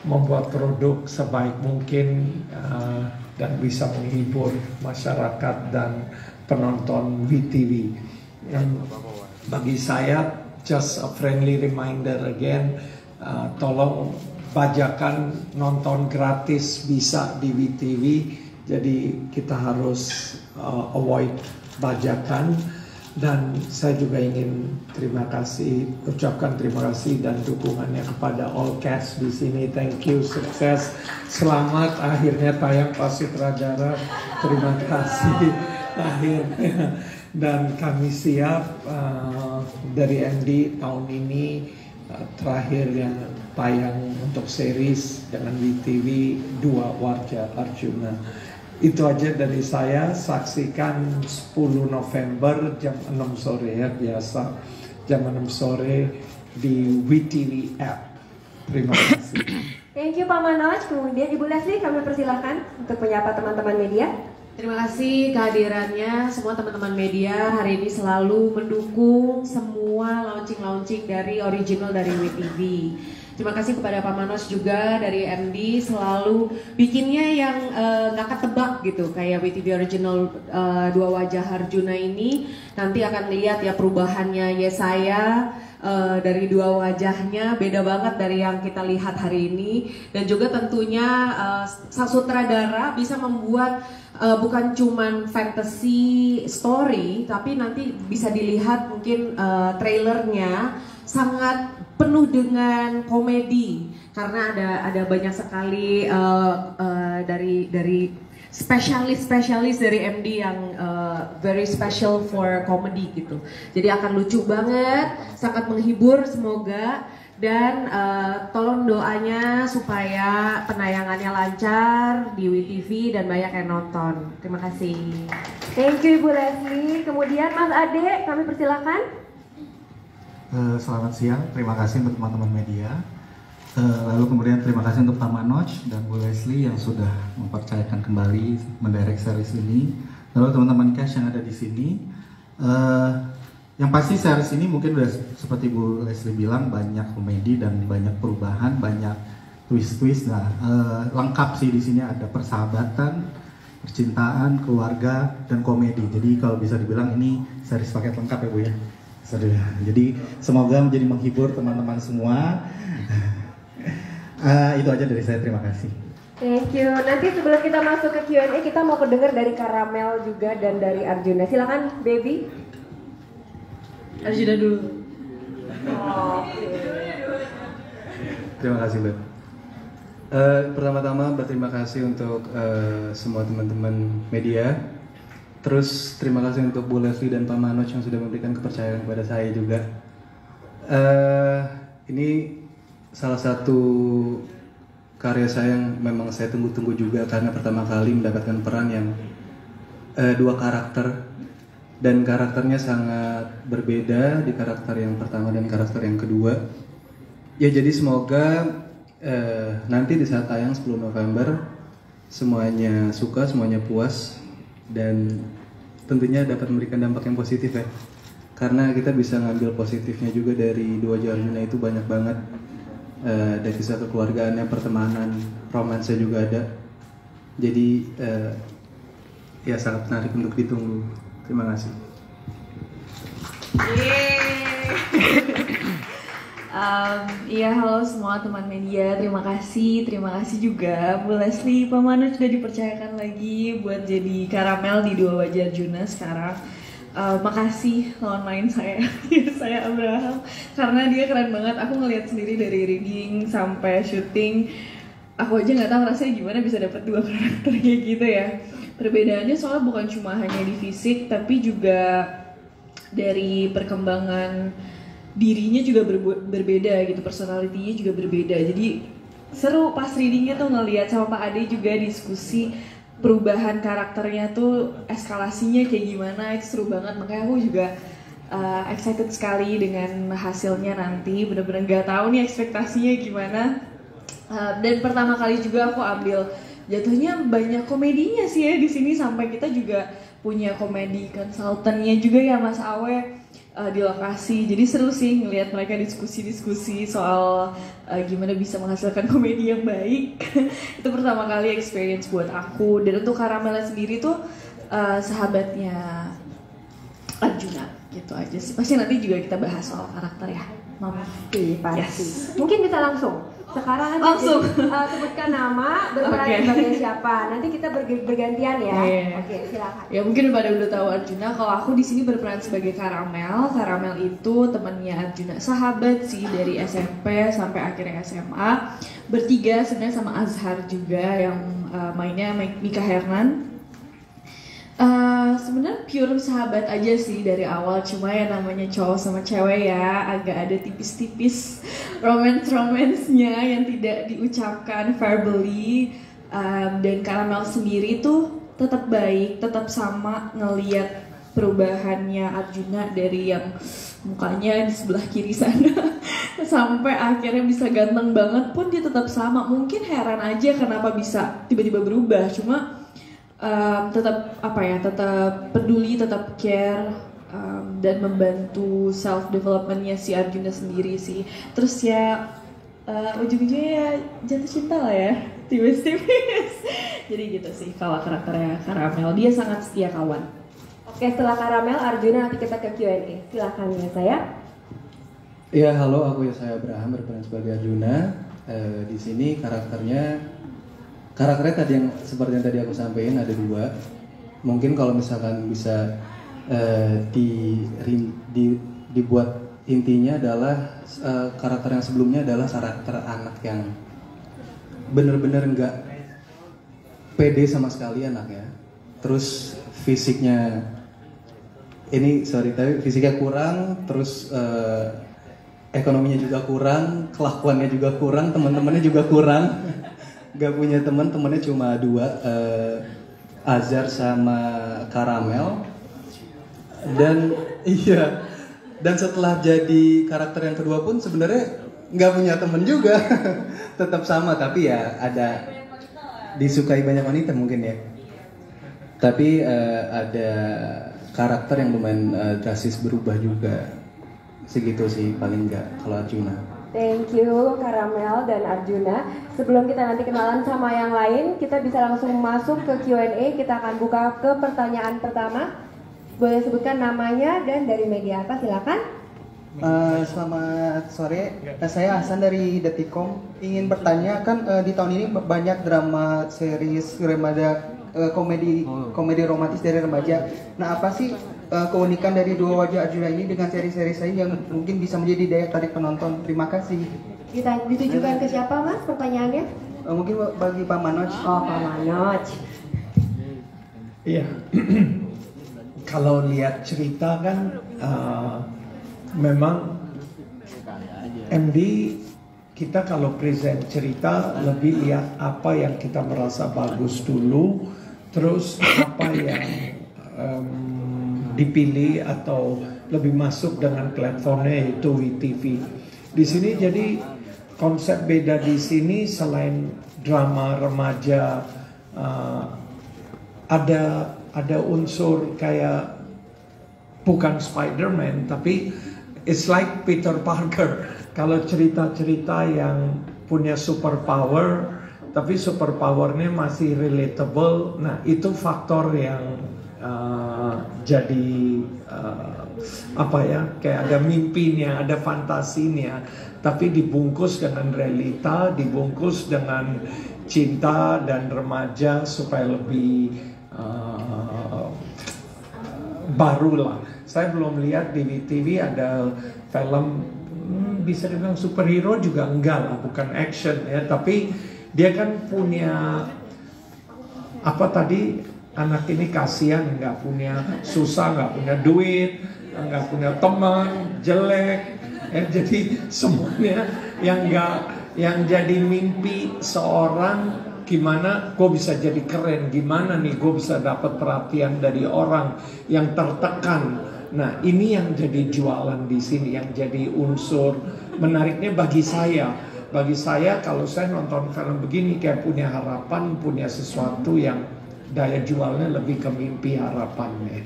membuat produk sebaik mungkin dan bisa menghibur masyarakat dan penonton WeTV. Bagi saya, just a friendly reminder again, tolong bajakan nonton gratis bisa di WeTV, jadi kita harus avoid bajakan. Dan saya juga ingin ucapkan terima kasih dan dukungannya kepada all cast di sini. Thank you, sukses, selamat akhirnya tayang Pak Sutradara. Terima kasih akhirnya. Dan kami siap dari MD tahun ini terakhir yang tayang untuk series dengan WeTV, Dua Warja Arjuna. Itu aja dari saya. Saksikan 10 November jam 6 sore ya, biasa jam 6 sore di WeTV app. Terima kasih. Thank you Pak Manoj. Kemudian Ibu Leslie, kami persilahkan untuk menyapa teman-teman media. Terima kasih kehadirannya semua teman-teman media hari ini selalu mendukung semua launching-launching dari original dari WeTV. Terima kasih kepada Pak Manoj juga dari MD, selalu bikinnya yang gak ketebak gitu. Kayak WeTV Original Dua Wajah Arjuna ini nanti akan lihat ya perubahannya Yesaya. Dari dua wajahnya beda banget dari yang kita lihat hari ini. Dan juga tentunya sang sutradara bisa membuat bukan cuman fantasy story, tapi nanti bisa dilihat mungkin trailernya sangat penuh dengan komedi karena ada banyak sekali dari spesialis dari MD yang very special for comedy gitu. Jadi akan lucu banget, sangat menghibur semoga. Dan tolong doanya supaya penayangannya lancar di WeTV dan banyak yang nonton. Terima kasih. Thank you Ibu Leslie. Kemudian Mas Ade, kami persilakan. Selamat siang, terima kasih untuk teman-teman media. Lalu kemudian terima kasih untuk Pak Manoj dan Bu Leslie yang sudah mempercayakan kembali mendirect series ini. Lalu teman-teman cast yang ada di sini. Yang pasti series ini mungkin udah seperti Bu Leslie bilang banyak komedi dan banyak perubahan, banyak twist-twist. Nah, lengkap sih di sini ada persahabatan, percintaan, keluarga dan komedi. Jadi kalau bisa dibilang ini series paket lengkap ya Bu ya. Jadi semoga menjadi menghibur teman-teman semua. Itu aja dari saya, terima kasih. Thank you. Nanti sebelum kita masuk ke Q&A, kita mau mendengar dari Karamel juga dan dari Arjuna. Silakan, baby. Arjuna dulu. Oh. Terima kasih, Mbak. Pertama-tama berterima kasih untuk semua teman-teman media. Terus terima kasih untuk Bu Leslie dan Pak Manoj yang sudah memberikan kepercayaan kepada saya juga. Ini salah satu karya saya yang memang saya tunggu-tunggu juga karena pertama kali mendapatkan peran yang dua karakter dan karakternya sangat berbeda di karakter yang pertama dan karakter yang kedua. Ya jadi semoga nanti di saat tayang 10 November semuanya suka, semuanya puas dan tentunya dapat memberikan dampak yang positif ya. Karena kita bisa ngambil positifnya juga dari Dua Wajah Arjuna itu banyak banget. Dari kisah kekeluargaannya, pertemanan, romansa juga ada. Jadi ya sangat menarik untuk ditunggu. Terima kasih. Iya, halo semua teman media, terima kasih juga Bu Leslie, Pak Manoj sudah dipercayakan lagi buat jadi Karamel di Dua Wajah Arjuna sekarang. Makasih lawan main saya, saya Abraham, karena dia keren banget. Aku ngelihat sendiri dari reading sampai syuting, aku aja nggak tahu rasanya gimana bisa dapat dua karakter kayak gitu ya. Perbedaannya soalnya bukan cuma hanya di fisik, tapi juga dari perkembangan dirinya juga berbeda gitu, personalitinya juga berbeda. Jadi seru pas readingnya tuh ngelihat sama Pak Ade juga diskusi perubahan karakternya tuh eskalasinya kayak gimana, itu seru banget. Makanya aku juga excited sekali dengan hasilnya nanti. Bener-bener nggak tahu nih ekspektasinya gimana. Dan pertama kali juga aku ambil jatuhnya banyak komedinya sih ya di sini, sampai kita juga punya komedi konsultannya juga ya Mas Awe. di lokasi. Jadi seru sih ngelihat mereka diskusi-diskusi soal gimana bisa menghasilkan komedi yang baik. Itu pertama kali experience buat aku. Dan untuk Karamel sendiri tuh sahabatnya Arjuna gitu aja sih. Pasti nanti juga kita bahas soal karakter ya, Mama. Pasti. Yes. Mungkin bisa langsung. Sekarang aja Langsung. sebutkan nama, berperan Oke. sebagai siapa. Nanti kita bergantian ya. Iya. Oke, silakan. Ya mungkin pada udah tahu Arjuna. Kalau aku di sini berperan sebagai Karamel. Karamel itu temannya Arjuna, sahabat sih dari SMP sampai akhirnya SMA. Bertiga sebenarnya sama Azhar juga yang mainnya Mika Hernan. Sebenarnya pure sahabat aja sih dari awal, cuma ya namanya cowok sama cewek ya agak ada tipis-tipis romance-romansnya yang tidak diucapkan verbally. Dan Karamel sendiri tuh tetap baik, tetap sama ngeliat perubahannya Arjuna dari yang mukanya di sebelah kiri sana sampai akhirnya bisa ganteng banget pun dia tetap sama. Mungkin heran aja kenapa bisa tiba-tiba berubah, cuma tetap tetap peduli, tetap care, dan membantu self developmentnya si Arjuna sendiri sih. Terus ya ujung-ujungnya ya jatuh cinta lah ya, tipis-tipis. Jadi gitu sih kalau karakternya Karamel, dia sangat setia kawan. Oke, setelah Karamel, Arjuna nanti kita ke Q&A. Silakan ya saya. Ya, halo, aku Yesaya Abraham berperan sebagai Arjuna. Di sini karakternya tadi yang seperti yang tadi aku sampaikan ada dua. Mungkin kalau misalkan bisa dibuat intinya adalah karakter yang sebelumnya adalah karakter anak yang bener-bener nggak pede sama sekali anaknya. Terus fisiknya tapi fisiknya kurang, terus ekonominya juga kurang, kelakuannya juga kurang, teman-temannya juga kurang. Gak punya temannya cuma dua, Azhar sama Karamel. Dan setelah jadi karakter yang kedua pun sebenarnya nggak punya temen juga. Tetap sama, tapi ya ada disukai banyak wanita mungkin ya. Tapi ada karakter yang lumayan drastis berubah juga. Segitu sih paling nggak kalau Arjuna. Thank you Karamel dan Arjuna. Sebelum kita nanti kenalan sama yang lain, kita bisa langsung masuk ke Q&A. Kita akan buka ke pertanyaan pertama. Boleh sebutkan namanya dan dari media apa, silakan. Selamat sore, saya Hasan dari Detikom. Ingin bertanya, kan di tahun ini banyak drama series remaja, komedi romantis dari remaja. Nah, apa sih keunikan dari Dua Wajah Arjuna ini dengan seri-seri saya yang mungkin bisa menjadi daya tarik penonton? Terima kasih. Ditujukan ke siapa Mas pertanyaannya? Mungkin bagi Pak Manoj. Oh, Pak Manoj. Iya. Kalau lihat cerita kan memang MD kita kalau present cerita lebih lihat apa yang kita merasa bagus dulu, terus apa yang dipilih atau lebih masuk dengan platformnya yaitu WeTV. Di sini jadi konsep beda di sini selain drama remaja ada unsur kayak bukan Spider-Man tapi it's like Peter Parker. Kalau cerita-cerita yang punya superpower tapi superpowernya masih relatable, nah itu faktor yang jadi kayak ada mimpinya, ada fantasinya, tapi dibungkus dengan realita, dibungkus dengan cinta dan remaja supaya lebih baru lah. Saya belum lihat di TV ada film bisa dibilang superhero juga enggak lah, bukan action ya, tapi dia kan punya anak ini kasihan, nggak punya susah, nggak punya duit, nggak punya teman, jelek, ya, jadi semuanya yang jadi mimpi seorang gimana gue bisa jadi keren, gimana nih gue bisa dapat perhatian dari orang yang tertekan. Nah ini yang jadi jualan di sini, yang jadi unsur menariknya bagi saya. Bagi saya kalau saya nonton film begini kayak punya harapan, punya sesuatu yang daya jualnya lebih ke mimpi harapannya.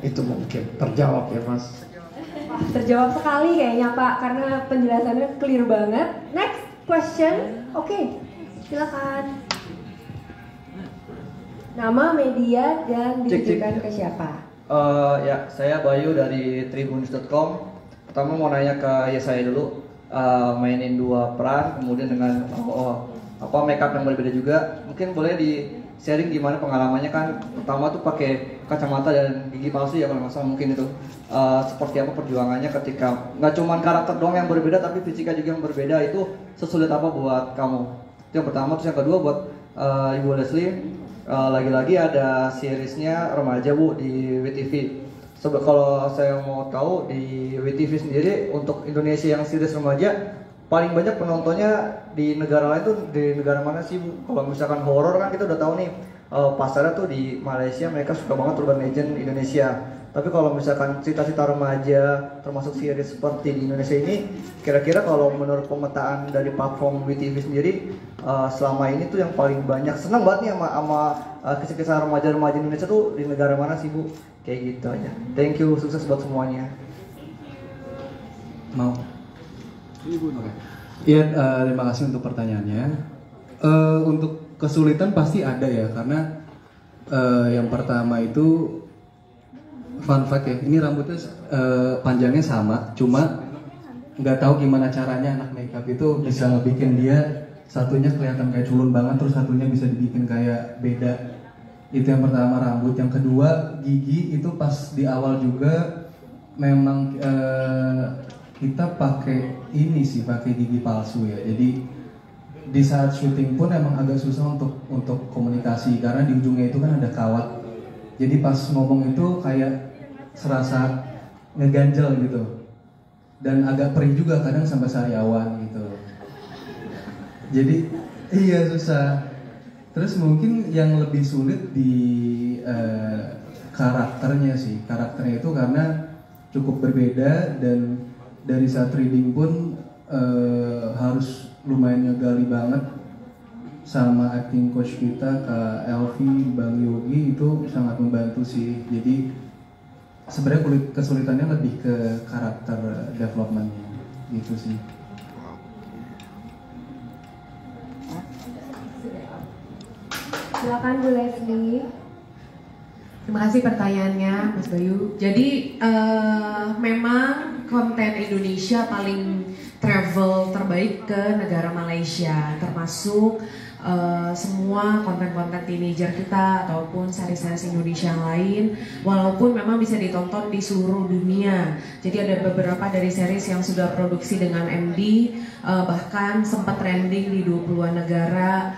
Itu mungkin terjawab ya Mas. Wah, terjawab sekali kayaknya Pak, karena penjelasannya clear banget. Next question, oke, silakan. Nama, media, dan ditujukan ke siapa? Ya, saya Bayu dari Tribunnews.com. Pertama mau nanya ke saya dulu, mainin 2 peran, kemudian dengan makeup yang berbeda juga. Mungkin boleh di sharing gimana pengalamannya, kan pertama tuh pakai kacamata dan gigi palsu ya kalau nggak salah, mungkin itu seperti apa perjuangannya ketika nggak cuma karakter doang yang berbeda tapi fisika juga yang berbeda, itu sesulit apa buat kamu? Itu yang pertama. Terus yang kedua buat Ibu Leslie, lagi-lagi ada seriesnya remaja Bu di WTV. Kalau saya mau tahu di WTV sendiri untuk Indonesia yang series remaja paling banyak penontonnya di negara lain tuh di negara mana sih Bu? Kalau misalkan horor kan kita udah tahu nih pasarnya tuh di Malaysia, mereka suka banget Urban Legend Indonesia. Tapi kalau misalkan cerita-cerita remaja termasuk series seperti di Indonesia ini, kira-kira kalau menurut pemetaan dari platform WTV sendiri selama ini tuh yang paling banyak senang banget nih sama kisah-kisah remaja-remaja Indonesia tuh di negara mana sih Bu? Kayak gitu aja. Thank you, sukses buat semuanya. Mau? Iya, terima kasih untuk pertanyaannya. Untuk kesulitan pasti ada ya, karena yang pertama itu fun fact ya, ini rambutnya panjangnya sama, cuma nggak tahu gimana caranya anak makeup itu bisa ngebikin dia satunya kelihatan kayak culun banget, terus satunya bisa dibikin kayak beda. Itu yang pertama, rambut. Yang kedua, gigi itu pas di awal juga memang kita pakai ini sih, pakai gigi palsu ya. Jadi di saat syuting pun emang agak susah untuk komunikasi karena di ujungnya itu kan ada kawat. Jadi pas ngomong itu kayak serasa ngeganjel gitu. Dan agak perih juga kadang sampai sariawan gitu. Jadi iya susah. Terus mungkin yang lebih sulit di karakternya sih. Karakternya itu karena cukup berbeda dan dari saat reading pun harus lumayan ngegali banget sama acting coach kita Kak Elvi, Bang Yogi, itu sangat membantu sih. Jadi sebenarnya kesulitannya lebih ke karakter developmentnya gitu sih. Silakan Bu Leslie. Terima kasih pertanyaannya Mas Bayu. Jadi memang konten Indonesia paling travel terbaik ke negara Malaysia, termasuk semua konten-konten teenager kita ataupun seri-seri Indonesia yang lain, walaupun memang bisa ditonton di seluruh dunia. Jadi ada beberapa dari series yang sudah produksi dengan MD, bahkan sempat trending di 20-an negara.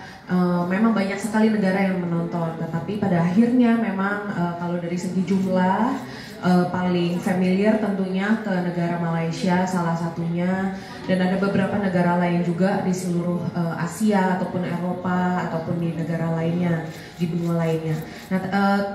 Memang banyak sekali negara yang menonton, tetapi pada akhirnya memang kalau dari segi jumlah paling familiar tentunya ke negara Malaysia salah satunya, dan ada beberapa negara lain juga di seluruh Asia ataupun Eropa ataupun di negara lainnya, di benua lainnya. Nah,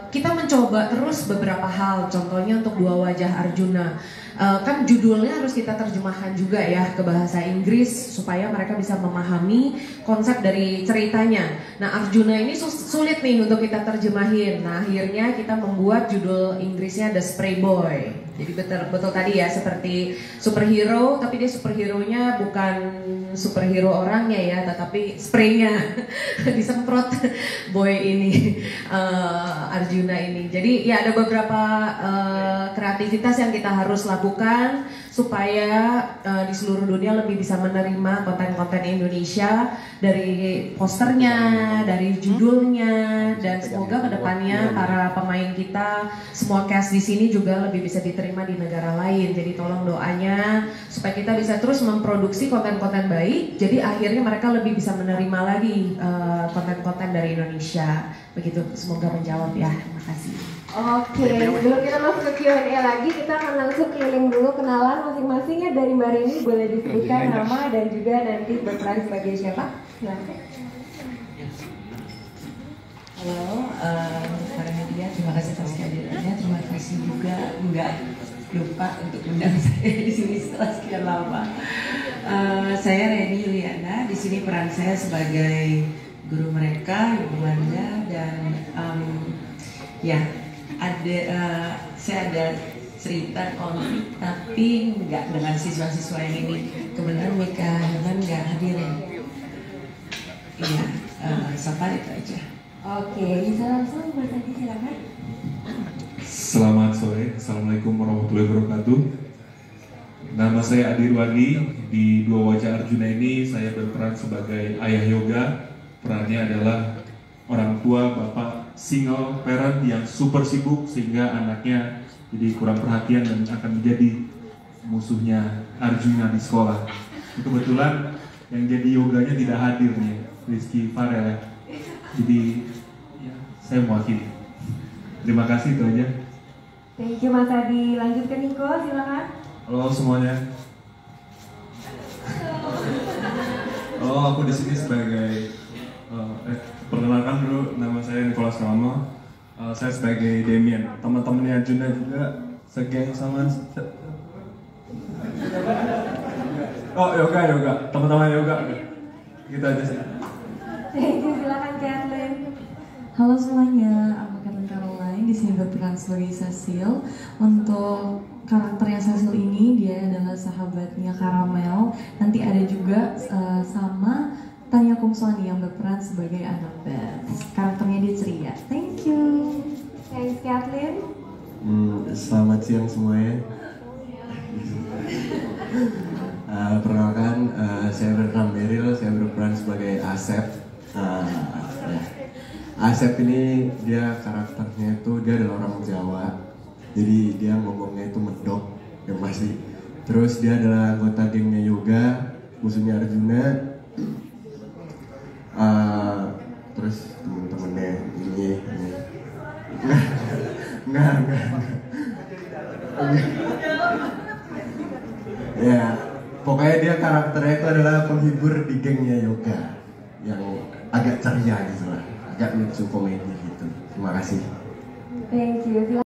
kita mencoba terus beberapa hal, contohnya untuk Dua Wajah Arjuna. Kan judulnya harus kita terjemahkan juga ya ke bahasa Inggris supaya mereka bisa memahami konsep dari ceritanya. Nah, Arjuna ini sulit nih untuk kita terjemahin. Nah, akhirnya kita membuat judul Inggrisnya The Spray Boy. Jadi betul tadi ya, seperti superhero, tapi dia superhero-nya bukan superhero orangnya ya, tetapi spraynya disemprot boy ini, Arjuna ini. Jadi ya ada beberapa kreativitas yang kita harus lakukan supaya di seluruh dunia lebih bisa menerima konten-konten Indonesia, dari posternya, dari judulnya, dan semoga kedepannya para pemain kita, semua cast di sini juga lebih bisa diterima di negara lain. Jadi tolong doanya supaya kita bisa terus memproduksi konten-konten baik, jadi akhirnya mereka lebih bisa menerima lagi konten-konten dari Indonesia. Begitu, semoga menjawab ya. Terima kasih. Oke, sebelum kita masuk ke Q&A lagi, kita akan langsung keliling dulu kenalan masing-masing ya. Dari Mbak Rini boleh disebutkan nama dan juga nanti berperan sebagai siapa. Silakan. Halo, para media, terima kasih atas kehadirannya. Terima kasih juga nggak lupa untuk undang saya di sini setelah sekian lama. Saya Reni Yuliana, di sini peran saya sebagai guru mereka, ibu Wanda, dan ya. Saya cerita konflik, tapi nggak dengan siswa-siswa yang ini. Kebetulan Mika Herman nggak hadir ya. Iya, so far itu aja. Oke, bisa langsung Mas Adi silakan. Selamat sore, Assalamualaikum warahmatullahi wabarakatuh. Nama saya Adi Ruwadi. Di Dua Wajah Arjuna ini saya berperan sebagai ayah yoga. Perannya adalah orang tua, bapak single parent yang super sibuk sehingga anaknya jadi kurang perhatian dan akan menjadi musuhnya Arjuna di sekolah. Kebetulan yang jadi yoganya tidak hadir nih, Rizky Farel ya. Jadi ya, saya mewakili. Terima kasih, itu aja. Thank you Mas Adi. Lanjut ke Niko, silakan. Halo semuanya. Halo, aku di sini sebagai perkenalkan dulu, nama saya Nicholas Rama. Saya sebagai Demian. Teman-temannya Arjuna juga segeng sama. Oh, yoga. Teman-teman yoga. Gitu aja sih. Thank you, silakan Kathleen. Halo semuanya, aku Kathleen Caroline, di sini berperan sebagai Cecil. Untuk karakternya Cecil ini, dia adalah sahabatnya Karamel. Nanti ada juga sama Tanya Kumswani yang berperan sebagai Annabeth. Karakternya dia ceria. Thank you. Thanks Kathleen. Selamat siang semuanya. Perkenalkan, saya bernama Meryl, saya berperan sebagai Asep. Asep ini dia karakternya itu dia adalah orang Jawa, jadi dia ngomongnya itu medok yang pasti. Terus dia adalah anggota gengnya yoga, musuhnya Arjuna. Terus temen-temennya ini. Enggak. Ya, pokoknya dia karakternya itu adalah penghibur di gengnya yoga yang agak ceria gitu lah, agak lucu komedi gitu. Terima kasih. Thank you.